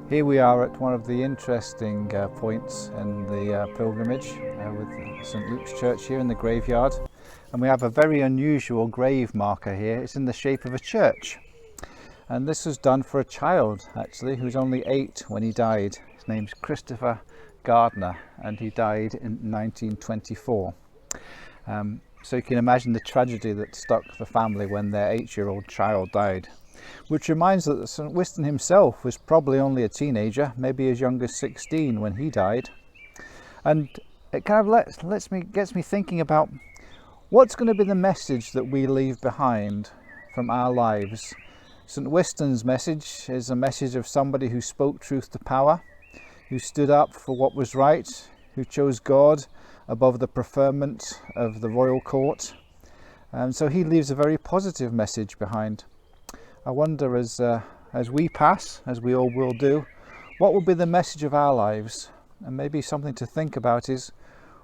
Here we are at one of the interesting points in the pilgrimage with St Luke's Church here in the graveyard, and we have a very unusual grave marker here. It's in the shape of a church, and this was done for a child actually who was only 8 when he died. His name's Christopher Gardner and he died in 1924. So you can imagine the tragedy that struck the family when their 8-year-old child died. Which reminds us that St Wystan himself was probably only a teenager, maybe as young as 16 when he died. And it kind of gets me thinking about what's going to be the message that we leave behind from our lives. St Wystan's message is a message of somebody who spoke truth to power, who stood up for what was right, who chose God above the preferment of the royal court. And so he leaves a very positive message behind. I wonder as we pass, as we all will do, what will be the message of our lives? And maybe something to think about is,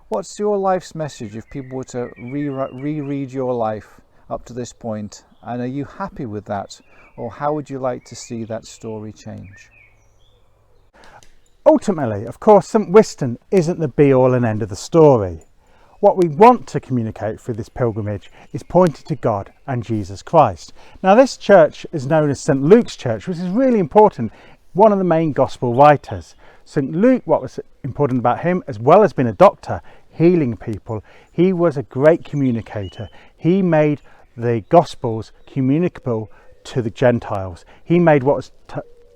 what's your life's message if people were to reread your life up to this point? And are you happy with that? Or how would you like to see that story change? Ultimately, of course, St Wystan isn't the be-all and end of the story. What we want to communicate through this pilgrimage is pointing to God and Jesus Christ. Now, this church is known as St Luke's Church, which is really important, one of the main gospel writers. St Luke, what was important about him, as well as being a doctor, healing people, he was a great communicator. He made the gospels communicable to the Gentiles. He made what was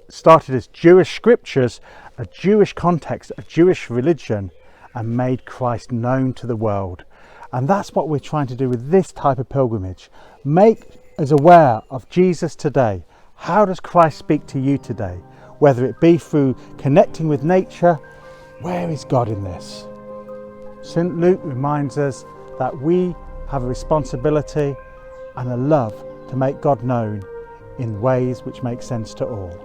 started as Jewish scriptures, a Jewish context, a Jewish religion, and made Christ known to the world. And that's what we're trying to do with this type of pilgrimage. Make us aware of Jesus today. How does Christ speak to you today? Whether it be through connecting with nature, where is God in this? St Luke reminds us that we have a responsibility and a love to make God known in ways which make sense to all.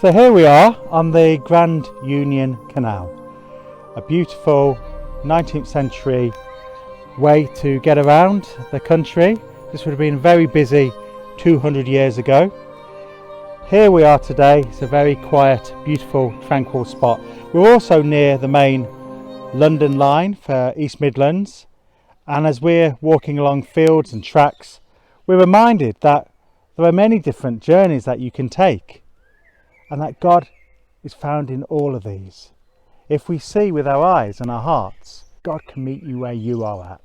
So here we are on the Grand Union Canal, a beautiful 19th century way to get around the country. This would have been very busy 200 years ago. Here we are today. It's a very quiet, beautiful, tranquil spot. We're also near the main London line for East Midlands, and as we're walking along fields and tracks, we're reminded that there are many different journeys that you can take, and that God is found in all of these. If we see with our eyes and our hearts, God can meet you where you are at.